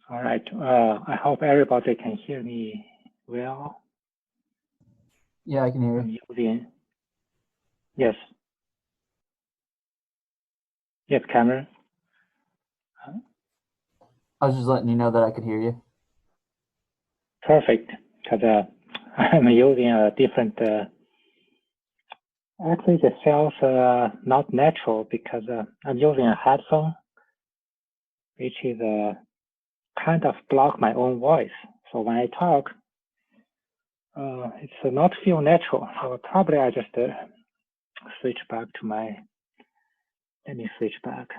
All right. I hope everybody can hear me well. Yeah, I can hear you. Using... Yes. Yes, Cameron. I was just letting you know that I could hear you. Perfect. Because I'm using a different. Actually, the sounds not natural because I'm using a headphone, which is kind of block my own voice. So when I talk, it's not feel natural. So probably I just switch back to my. Let me switch back.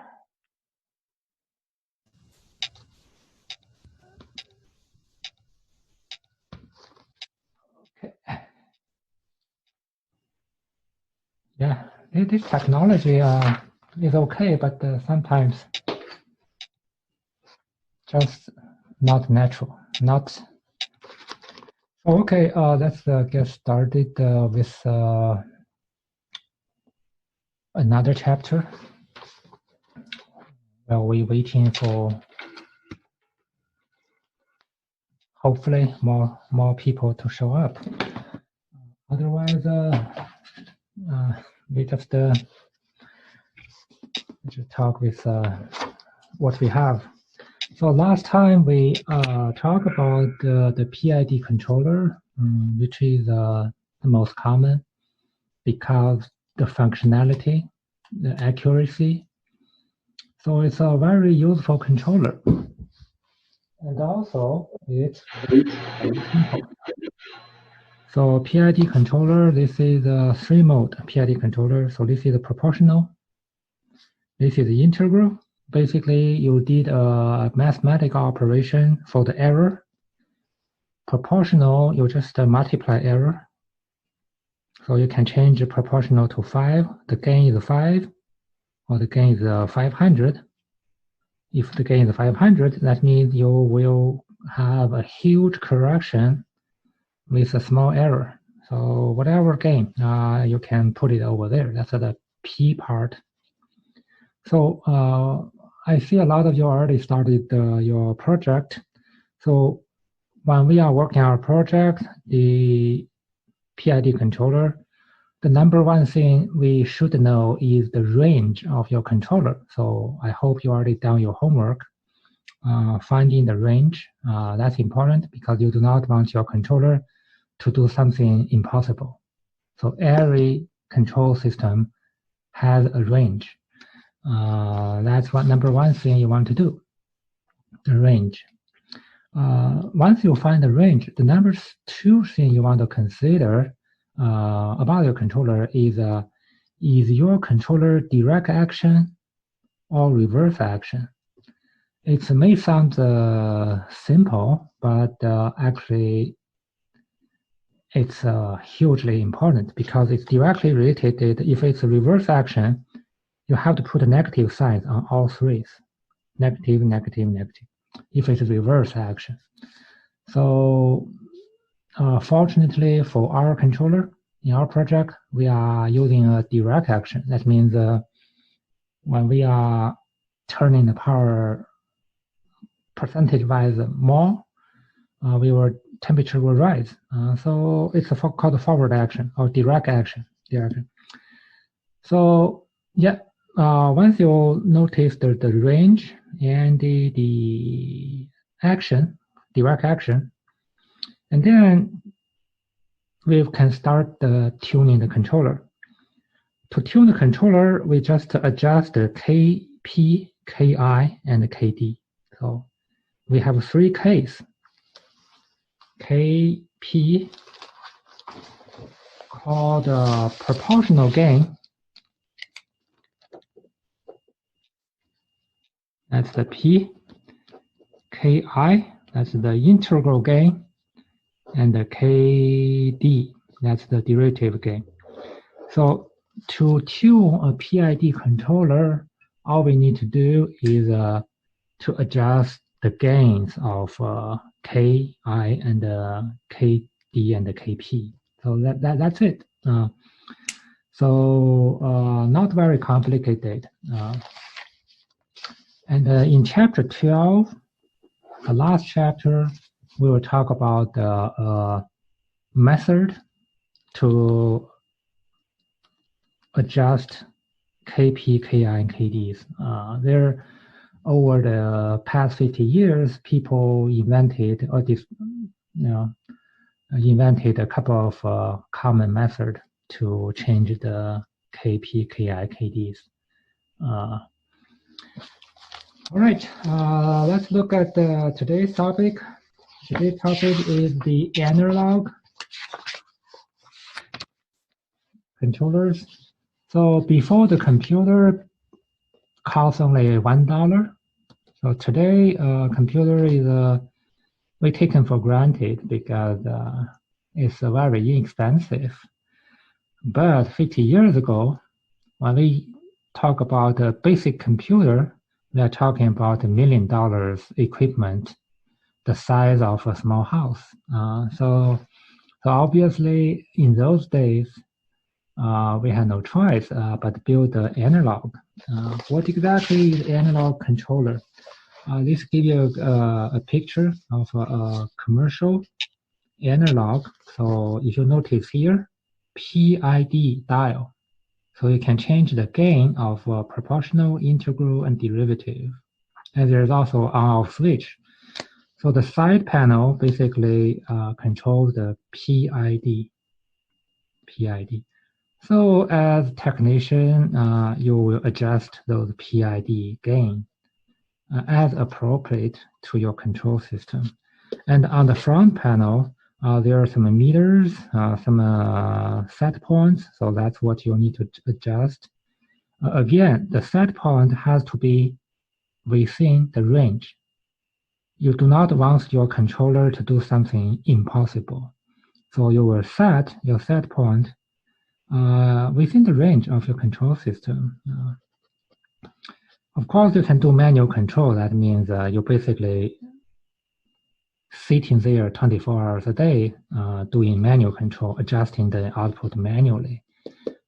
Okay. Yeah, this technology is okay, but sometimes just not natural. Not okay. Let's get started with another chapter. While we're waiting for hopefully more people to show up. Otherwise, we just talk with what we have. So last time we talked about the PID controller, which is the most common because the functionality, the accuracy. So it's a very useful controller. And also it's very simple. So PID controller, this is a 3-mode PID controller. So this is a proportional. This is integral. Basically, you did a mathematical operation for the error. Proportional, you just multiply error. So you can change the proportional to 5. The gain is 5, or the gain is 500. If the gain is 500, that means you will have a huge correction with a small error. So whatever gain, you can put it over there. That's the P part. So I see a lot of you already started your project. So when we are working on our project, the PID controller, the number one thing we should know is the range of your controller. So I hope you already done your homework. Finding the range, that's important because you do not want your controller to do something impossible. So every control system has a range. That's what number one thing you want to do, the range. Once you find the range, the number two thing you want to consider about your controller is your controller direct action or reverse action? It may sound simple, but actually it's hugely important because it's directly related. If it's a reverse action, you have to put a negative signs on all threes. Negative, negative, negative. If it's a reverse action. So fortunately for our controller, in our project, we are using a direct action. That means when we are turning the power percentage-wise more, temperature will rise. So it's called forward action or direct action. So yeah, once you notice the range and the action, direct action, and then we can start tuning the controller. To tune the controller, we just adjust the KP, KI, and KD. So we have 3 Ks. KP called proportional gain. That's the P. KI, that's the integral gain. And the KD, that's the derivative gain. So to tune a PID controller, all we need to do is to adjust the gains of KI and KD and the KP. So that's it. So not very complicated. And in chapter 12, the last chapter, we will talk about the method to adjust KP, KI, and KDs. There, over the past 50 years, people invented invented a couple of common methods to change the KP, KI, KDs. All right, let's look at today's topic. Today's topic is the analog controllers. So before, the computer costs only $1. So today, computer is we taken for granted because it's very inexpensive. But 50 years ago, when we talk about a basic computer, we are talking about $1 million equipment, the size of a small house. So obviously, in those days, we had no choice but build the analog. What exactly is analog controller? This gives you a picture of a commercial analog. So if you notice here, PID dial. So you can change the gain of proportional, integral, and derivative. And there's also on-off switch. So the side panel basically controls the PID. So as technician, you will adjust those PID gain as appropriate to your control system. And on the front panel, there are some meters, some set points. So that's what you need to adjust. Again, the set point has to be within the range. You do not want your controller to do something impossible. So you will set your set point within the range of your control system. Of course, you can do manual control. That means you basically sitting there 24 hours a day doing manual control, adjusting the output manually.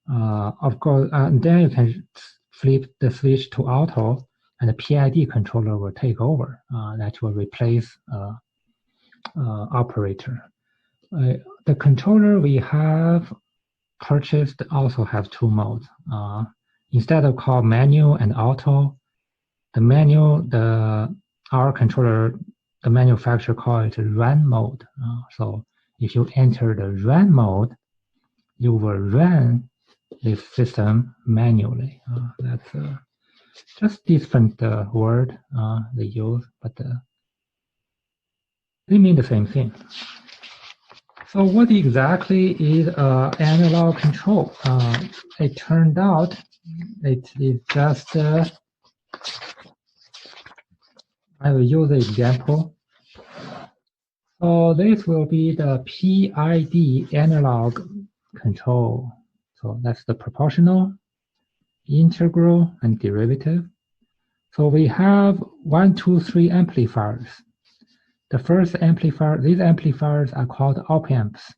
Of course, then you can flip the switch to auto, and the PID controller will take over. That will replace operator. The controller we have purchased also have two modes. Instead of called manual and auto, the manual, our controller, the manufacturer call it run mode. So if you enter the run mode, you will run this system manually. That's just different word they use, but they mean the same thing. So what exactly is analog control? It turned out it is just, I will use the example. So this will be the PID analog control. So that's the proportional, integral, and derivative. So we have 1, 2, 3 amplifiers. The first amplifier, these amplifiers are called op-amps.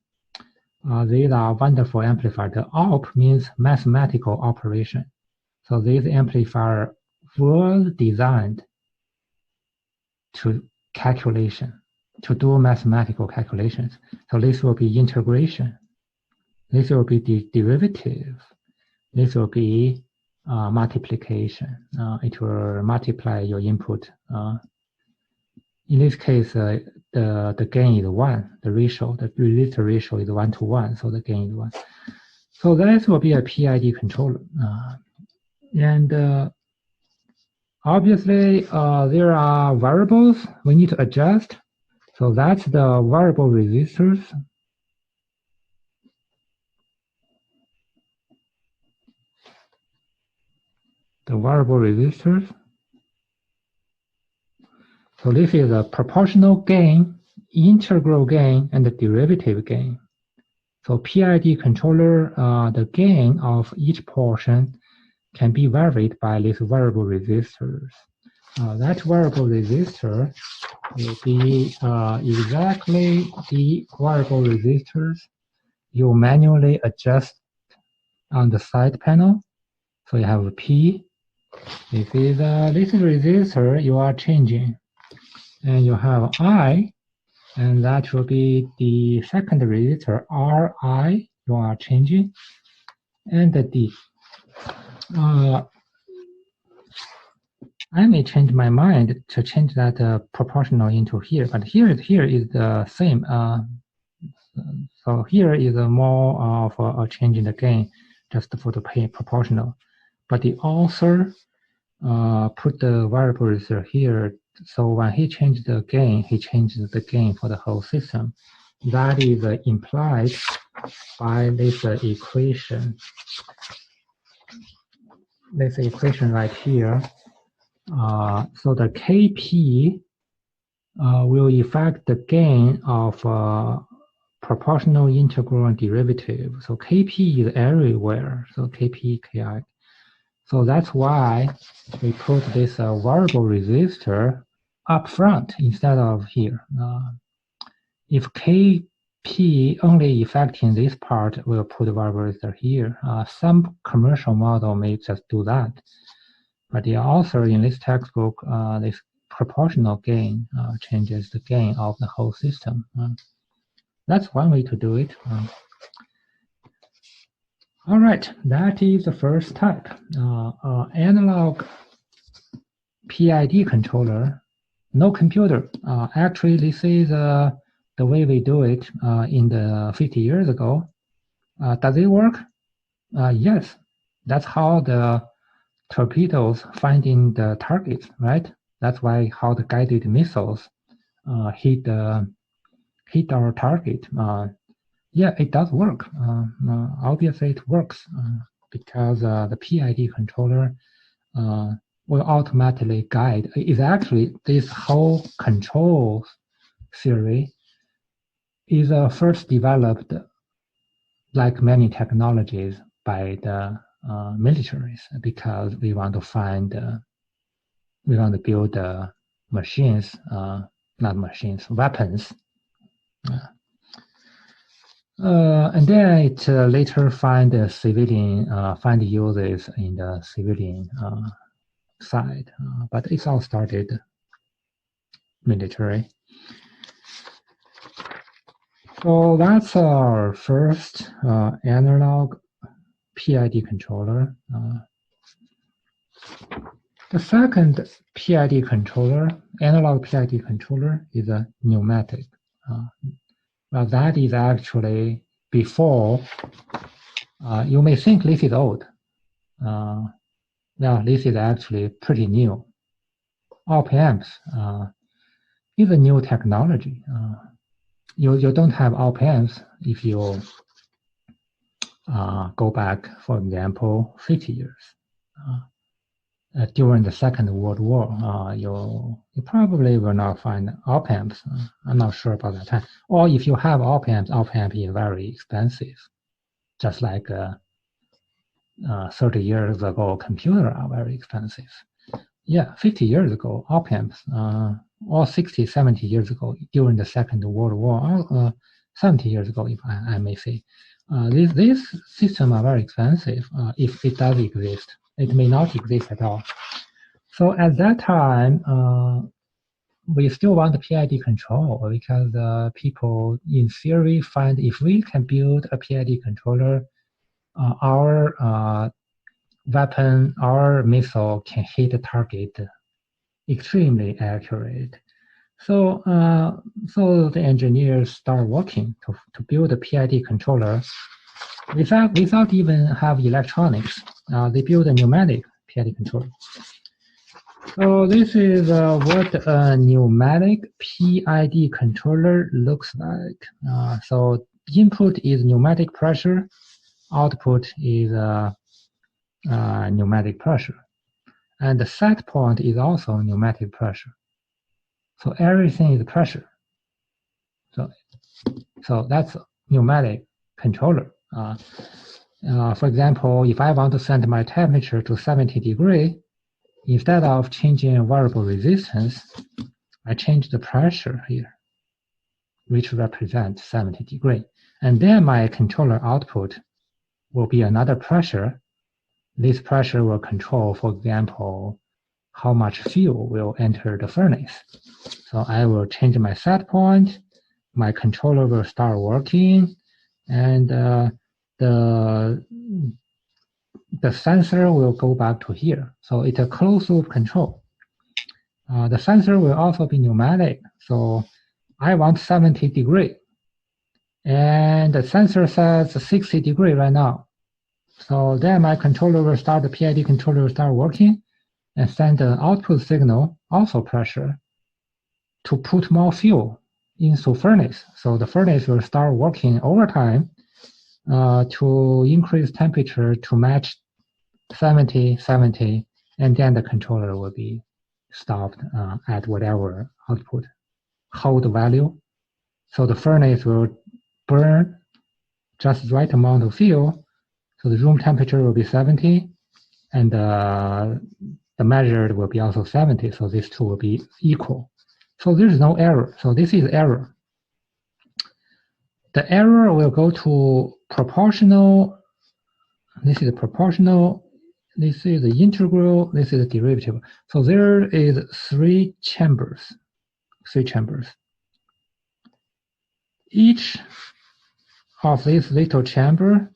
These are wonderful amplifiers. The op means mathematical operation. So this amplifier was designed to do mathematical calculations. So this will be integration. This will be the derivative. This will be multiplication. It will multiply your input. In this case, the gain is 1. The ratio, the resistor ratio is 1 to 1. So the gain is 1. So this will be a PID controller. And obviously, there are variables we need to adjust. So that's the variable resistors. The variable resistors. So this is a proportional gain, integral gain, and the derivative gain. So PID controller, the gain of each portion can be varied by these variable resistors. That variable resistor will be exactly the variable resistors you manually adjust on the side panel. So you have a P. This is resistor you are changing. and you have I, and that will be the second resistor Ri you are changing, and the D. I may change my mind to change that proportional into here, but here is the same. So here is more of a change in the gain just for the proportional. But the author put the variables here. So when he changed the gain, he changed the gain for the whole system. That is implied by this equation. This equation right here. So the Kp will affect the gain of proportional integral and derivative. So Kp is everywhere. So Kp, Ki. So that's why we put this variable resistor up front instead of here. If Kp only affecting this part, we'll put the variable resistor here. Some commercial model may just do that. But the author in this textbook, this proportional gain changes the gain of the whole system. That's one way to do it. All right, that is the first type. Analog PID controller, no computer. Actually, this is the way we do it in the 50 years ago. Does it work? Yes. That's how the torpedoes finding the targets, right? That's why how the guided missiles hit our target. Yeah, it does work. Obviously, it works because the PID controller will automatically guide. It's actually this whole control theory is first developed, like many technologies, by the militaries because we want to find, we want to build machines, not machines, weapons. And then it later find civilian, find uses in the civilian side, but it's all started military. So that's our first analog PID controller. The second PID controller, analog PID controller, is a pneumatic. Well, that is actually before. You may think this is old. Well, this is actually pretty new. Op amps is a new technology. You don't have op amps if you go back, for example, 50 years. During the Second World War, you probably will not find op amps. I'm not sure about that time. Or if you have op amp is very expensive. Just like 30 years ago, computers are very expensive. Yeah, 50 years ago, op amps, or 60, 70 years ago, during the Second World War, 70 years ago, if I may say, these systems are very expensive if it does exist. It may not exist at all. So at that time, we still want the PID control because people, in theory, find if we can build a PID controller, our weapon, our missile can hit the target extremely accurate. So, so the engineers start working to build a PID controller without even have electronics. They build a pneumatic PID controller. So this is what a pneumatic PID controller looks like. So input is pneumatic pressure, output is pneumatic pressure. And the set point is also pneumatic pressure. So everything is pressure. So that's pneumatic controller. For example, if I want to set my temperature to 70 degrees, instead of changing variable resistance, I change the pressure here, which represents 70 degrees. And then my controller output will be another pressure. This pressure will control, for example, how much fuel will enter the furnace. So I will change my set point, my controller will start working, and the sensor will go back to here. So it's a closed loop control. The sensor will also be pneumatic. So I want 70 degree. And the sensor says 60 degree right now. So then my controller will start, the PID controller will start working and send an output signal, also pressure, to put more fuel into furnace. So the furnace will start working overtime to increase temperature to match 70, and then the controller will be stopped at whatever output hold value. So the furnace will burn just the right amount of fuel. So the room temperature will be 70, and the measured will be also 70. So these two will be equal. So there is no error. So this is error. The error will go to proportional. This is proportional. This is the integral. This is the derivative. So there is three chambers. Each of these little chamber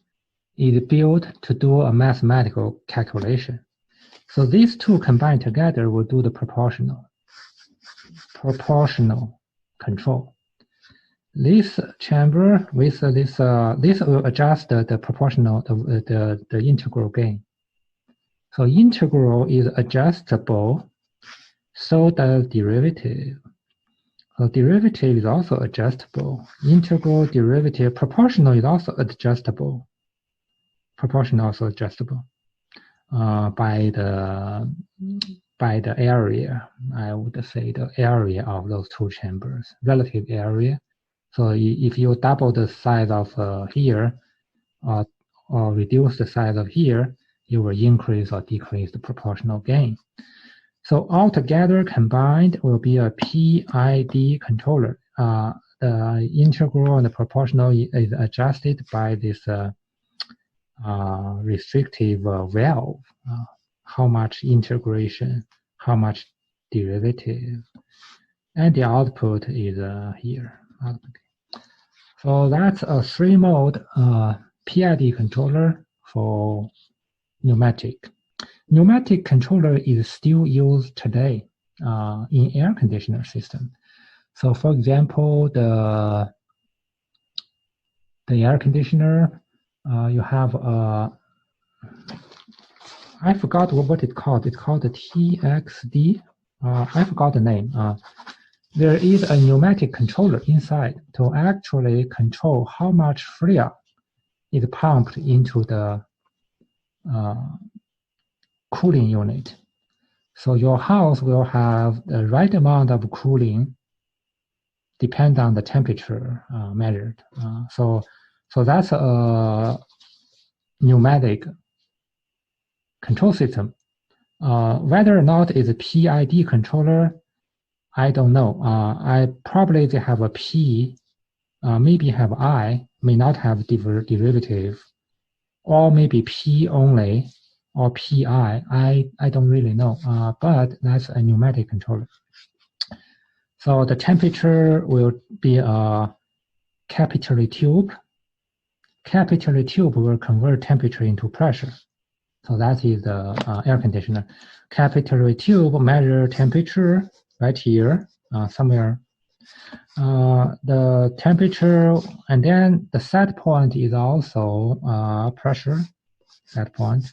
is built to do a mathematical calculation. So these two combined together will do the proportional control. This chamber with this will adjust the proportional, the integral gain. So integral is adjustable, so does derivative. So derivative is also adjustable. Integral, derivative, proportional is also adjustable. Proportional also adjustable by the area. I would say the area of those two chambers, relative area. So if you double the size of here, or reduce the size of here, you will increase or decrease the proportional gain. So altogether combined will be a PID controller. The integral and the proportional is adjusted by this restrictive valve. How much integration, how much derivative, and the output is here. So that's a three-mode PID controller for pneumatic. Pneumatic controller is still used today in air conditioner system. So for example, the air conditioner, you have I forgot what it's called. It's called the TXD. I forgot the name. There is a pneumatic controller inside to actually control how much freon is pumped into the cooling unit. So your house will have the right amount of cooling depend on the temperature measured. So that's a pneumatic control system. Whether or not it's a PID controller, I don't know. I probably they have a P, maybe have I, may not have derivative, or maybe P only, or PI. I don't really know, but that's a pneumatic controller. So the temperature will be a capillary tube. Capillary tube will convert temperature into pressure. So that is the air conditioner. Capillary tube measure temperature right here, somewhere. The temperature, and then the set point is also pressure set point.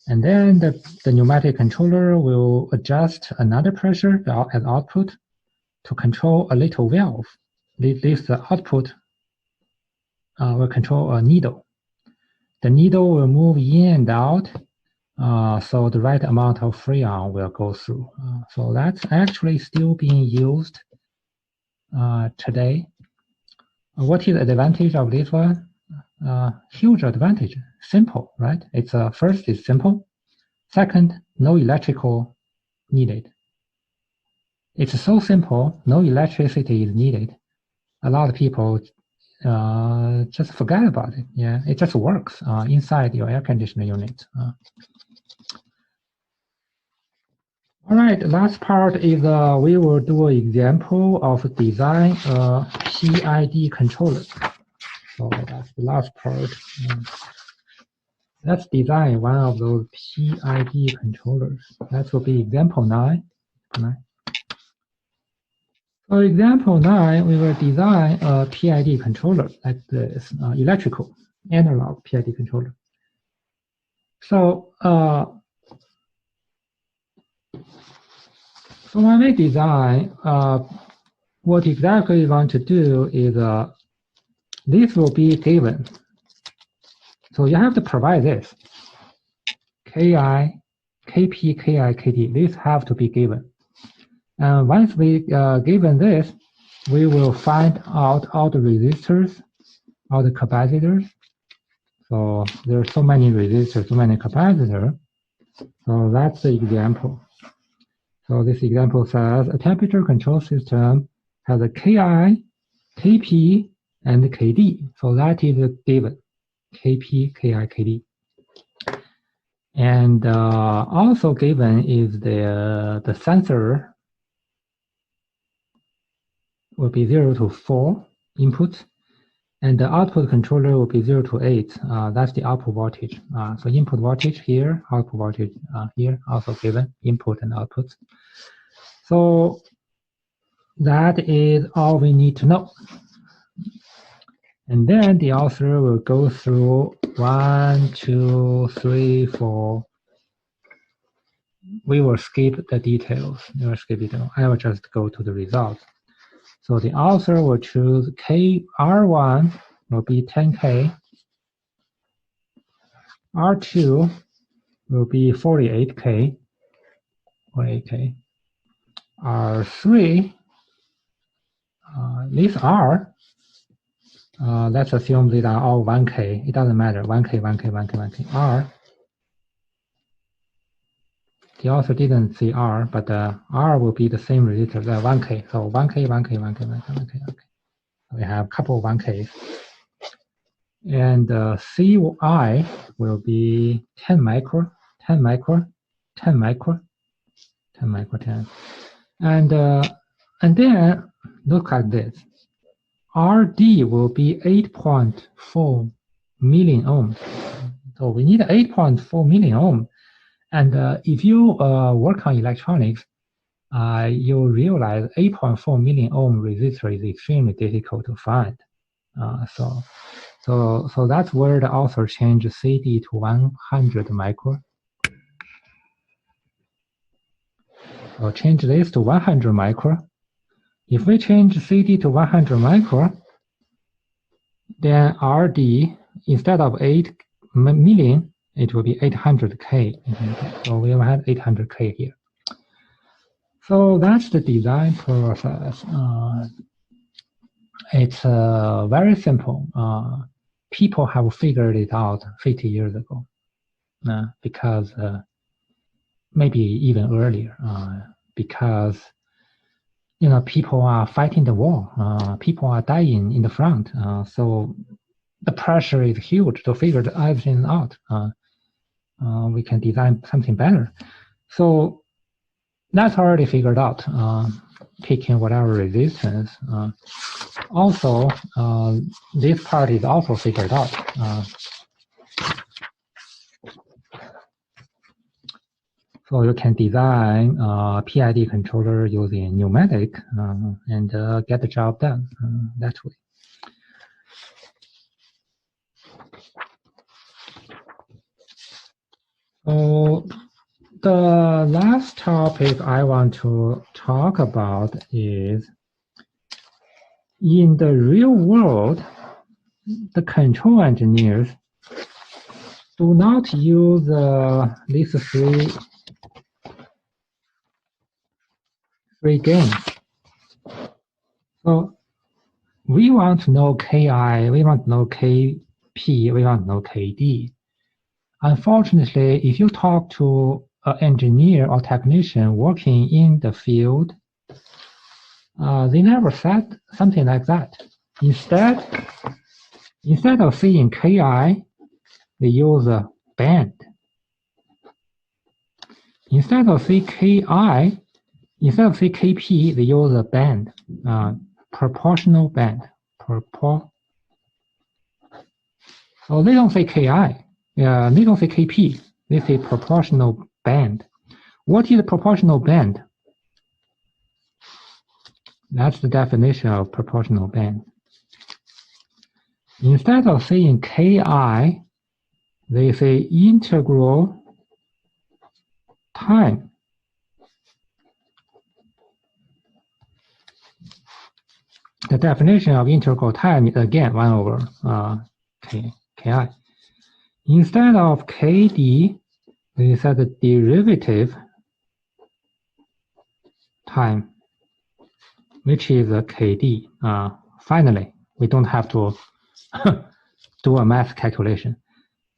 And then the pneumatic controller will adjust another pressure as output to control a little valve. This output will control a needle. The needle will move in and out, so the right amount of freon will go through. So that's actually still being used today. What is the advantage of this one? Huge advantage. Simple, right? It's first, it's simple. Second, no electrical needed. It's so simple, no electricity is needed. A lot of people just forget about it. Yeah, it just works inside your air conditioner unit. All right, last part is we will do an example of design a PID controller. So that's the last part. Let's design one of those PID controllers. That will be example 9. For example 9, we will design a PID controller like this, electrical analog PID controller. So, so when we design, what exactly we want to do is this will be given. So you have to provide this. Ki, Kp, Ki, Kd. These have to be given. And once we given this, we will find out all the resistors, all the capacitors. So there are so many resistors, so many capacitors. So that's the example. So this example says a temperature control system has a Ki, Kp, and Kd. So that is given. Kp, Ki, Kd. And also given is the sensor will be 0 to 4 input, and the output controller will be 0 to 8. That's the output voltage. So input voltage here, output voltage here, also given input and output. So that is all we need to know. And then the author will go through 1, 2, 3, 4. We will skip the details. I will just go to the results. So the author will choose R1 will be 10K, R2 will be 48K, R3, these R, let's assume these are all 1K. It doesn't matter, 1K. R, the author didn't see R, but R will be the same resistor, 1K. So 1K. We have a couple of 1Ks. And Ci will be 10 micro. And then look at this. RD will be 8.4 million ohms. So we need 8.4 million ohm. And if you work on electronics, you realize 8.4 million ohm resistor is extremely difficult to find. So that's where the author changed CD to 100 micro. So change this to 100 micro. If we change CD to 100 micro, then RD, instead of 8 million, it will be 800K. So we will have 800K here. So that's the design process. It's very simple. People have figured it out 50 years ago, because maybe even earlier, because people are fighting the war, people are dying in the front, so the pressure is huge to figure everything out. We can design something better. So that's already figured out, picking whatever resistance. Also, this part is also figured out. So you can design a PID controller using pneumatic and get the job done that way. So the last topic I want to talk about is, in the real world, the control engineers do not use these three gains. So we want to know Ki, we want to know Kp, we want to know Kd. Unfortunately, if you talk to an engineer or technician working in the field, they never said something like that. Instead of saying Ki, they use a band. Instead of say ki, instead of say kp, they use a band, proportional band. So they don't say ki, they don't say kp, they say proportional band. What is a proportional band? That's the definition of proportional band. Instead of saying ki, they say integral time. The definition of integral time is again 1 over ki. Instead of kd, they said the derivative time, which is kd. Finally, we don't have to do a math calculation.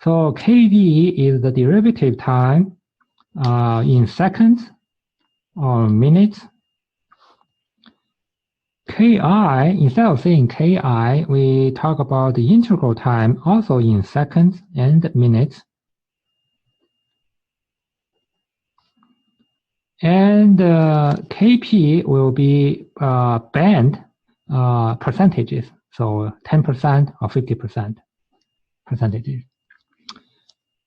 So kd is the derivative time in seconds or minutes. Ki, instead of saying ki, we talk about the integral time also in seconds and minutes. And kp will be band percentages, so 10% or 50% percentages.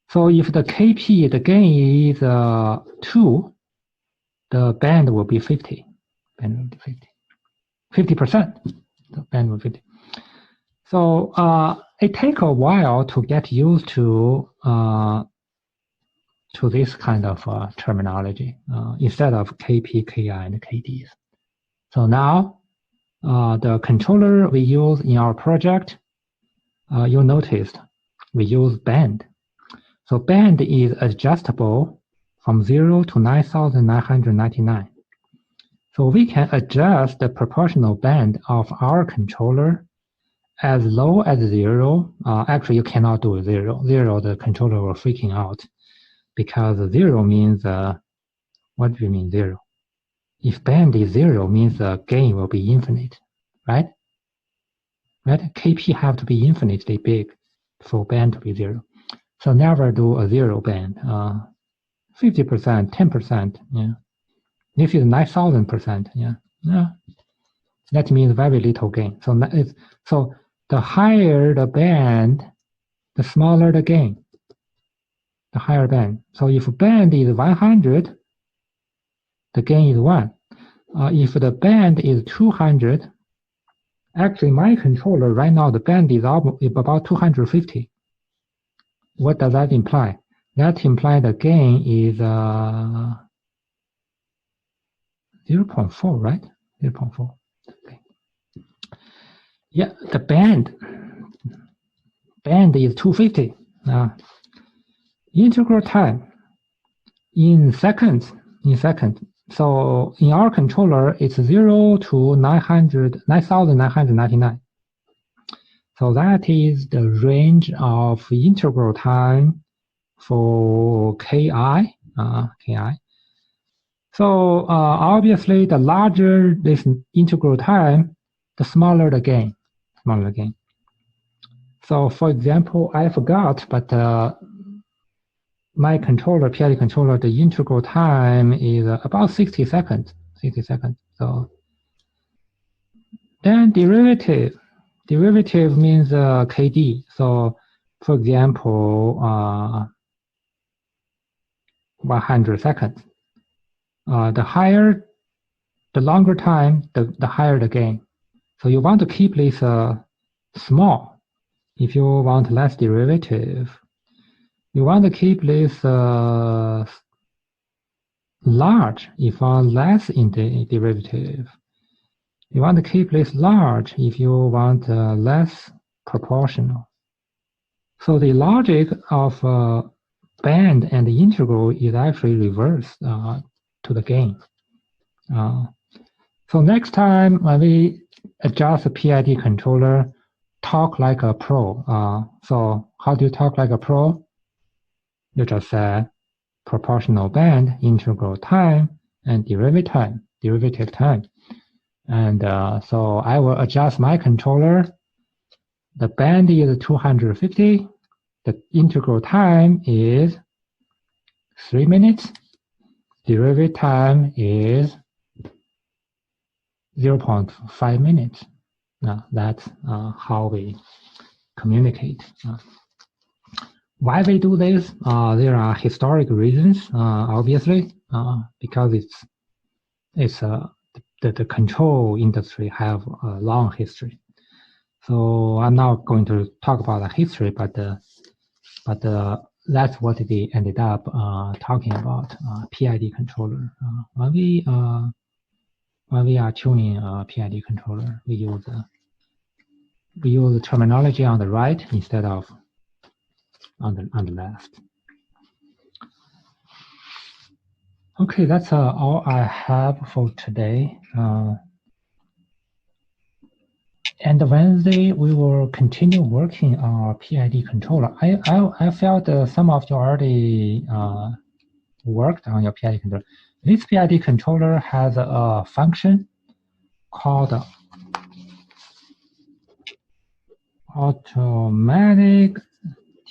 So if the kp, the gain is 2, the band will be 50. Band will be 50. 50%. The band will be 50. So it takes a while to get used to this kind of terminology instead of kp, ki, and kds. So now the controller we use in our project, you noticed we use band. So band is adjustable from 0 to 9,999. So we can adjust the proportional band of our controller as low as 0. Actually, you cannot do 0. 0, the controller will freaking out, because 0 means, what do you mean 0? If band is 0, means the gain will be infinite, right? Right? Kp have to be infinitely big for band to be 0. So never do a 0 band. 50%, 10%, yeah. This is 9,000%, yeah. That means very little gain. So the higher the band, the smaller the gain. The higher band. So if band is 100, the gain is 1. If the band is 200, actually my controller right now, the band is about 250. What does that imply? That implies the gain is 0.4, right? 0.4. Okay. Yeah, the band is 250. Integral time in seconds. So in our controller, it's 0 to 9,999. So that is the range of integral time for ki. So obviously, the larger this integral time, the smaller the gain. So for example, I forgot, but my controller, PID controller, the integral time is about 60 seconds. So then derivative means kd. So for example, 100 seconds. The longer time, the higher the gain. So you want to keep this small. If you want less derivative, you want to keep this large if you want less in the derivative. You want to keep this large if you want less proportional. So the logic of band and the integral is actually reversed to the gain. So next time when we adjust the PID controller, talk like a pro. So how do you talk like a pro? You just say proportional band, integral time, and derivative time. And so I will adjust my controller. The band is 250. The integral time is 3 minutes. derivative time is 0.5 minutes. Now that's how we communicate. Why we do this? There are historic reasons, obviously, because it's the control industry have a long history. So I'm not going to talk about the history, but that's what we ended up talking about PID controller. When we are tuning a PID controller, we use the terminology on the right instead of on the left. Okay, that's all I have for today. And Wednesday, we will continue working on our PID controller. I felt some of you already worked on your PID controller. This PID controller has a function called automatic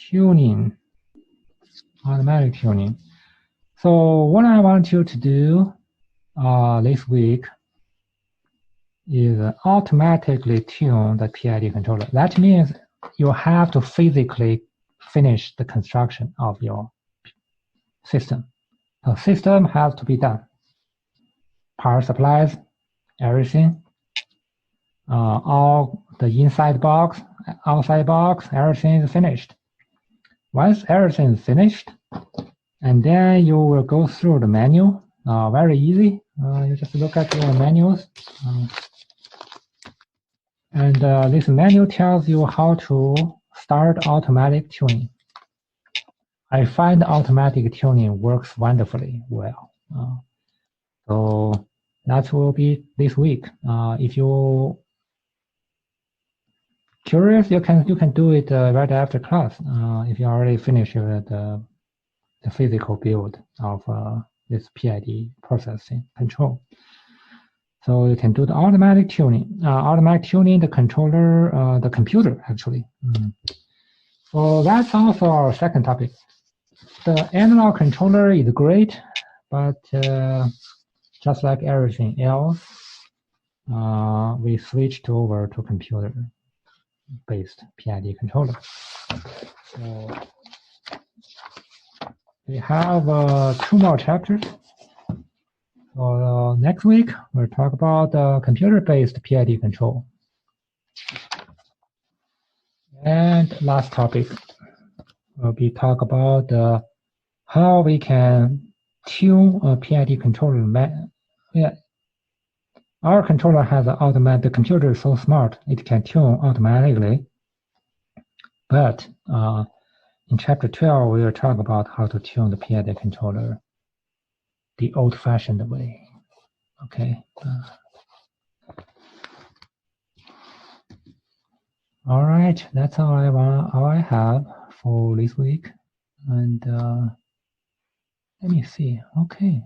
tuning. Automatic tuning. So what I want you to do this week is automatically tune the PID controller. That means you have to physically finish the construction of your system. The system has to be done. Power supplies, everything, all the inside box, outside box, everything is finished. Once everything is finished, and then you will go through the manual. Very easy. You just look at your manuals. And this manual tells you how to start automatic tuning. I find automatic tuning works wonderfully well. So that will be this week. If you curious, you can do it right after class. If you already finished the physical build of this PID processing control. So you can do the automatic tuning. Automatic tuning the controller, the computer actually. So that's also our second topic. The analog controller is great, but just like everything else, we switched over to computer-based PID controller. So we have 2 more chapters. So next week, we'll talk about computer-based PID control. And last topic will be talk about how we can tune a PID controller. Yeah, our controller has an automatic. The computer is so smart it can tune automatically. But in chapter 12, we will talk about how to tune the PID controller the old-fashioned way. Okay. All right, that's all I have for this week. And let me see. Okay,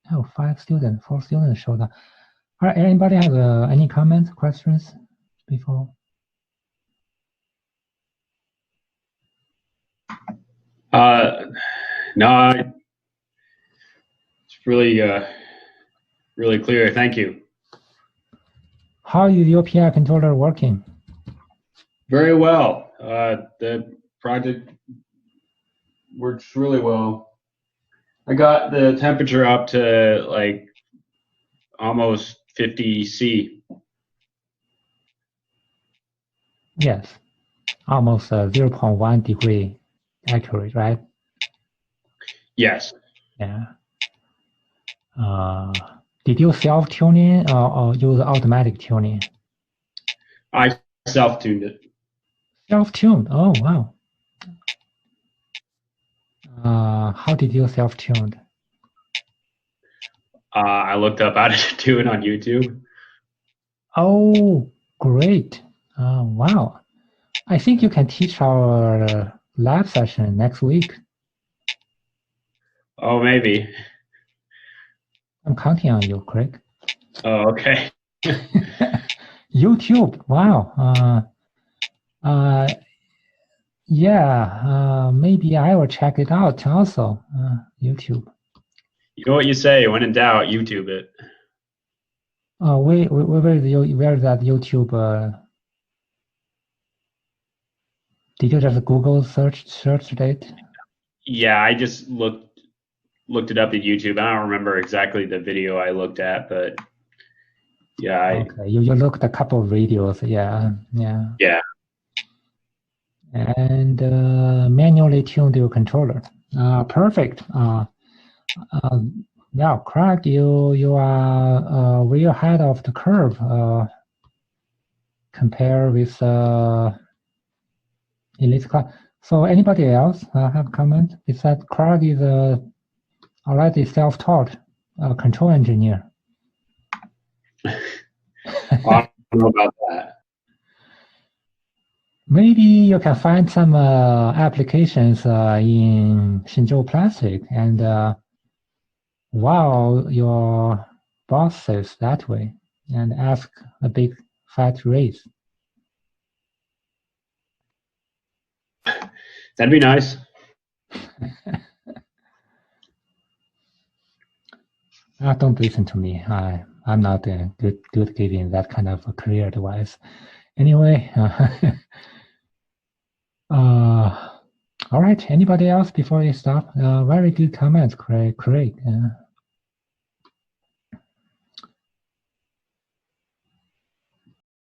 I have 5 students, 4 students showed up. All right, anybody have any comments, questions before? No, it's really, really clear. Thank you. How is your PI controller working? Very well. The project works really well. I got the temperature up to like almost 50 C. Yes, almost 0.1 degree accurate, right? Yes. Yeah. Did you self-tuning or use automatic tuning? I self-tuned it. Self-tuned. Oh, wow. How did you self-tune? I looked up how to do it on YouTube. Oh, great. Wow. I think you can teach our lab session next week. Oh, maybe. I'm counting on you, Craig. Oh, okay. YouTube. Wow. Yeah, maybe I will check it out also. YouTube. You know what you say. When in doubt, YouTube it. Where is that YouTube? Did you just Google search it? Yeah, I just looked it up at YouTube. I don't remember exactly the video I looked at, but yeah, Okay, you looked a couple of videos. Yeah. yeah. And manually tuned your controller. Perfect. Now, Craig, you are way ahead of the curve. Compare with in this class. So anybody else have comment? Is that Craig is already self-taught control engineer? I don't know about that. Maybe you can find some applications in Xinzhou Plastic and wow your bosses that way and ask a big fat raise. That'd be nice. Don't listen to me. I'm not good giving that kind of career advice. Anyway, all right. Anybody else before you stop? Very good comments, Craig.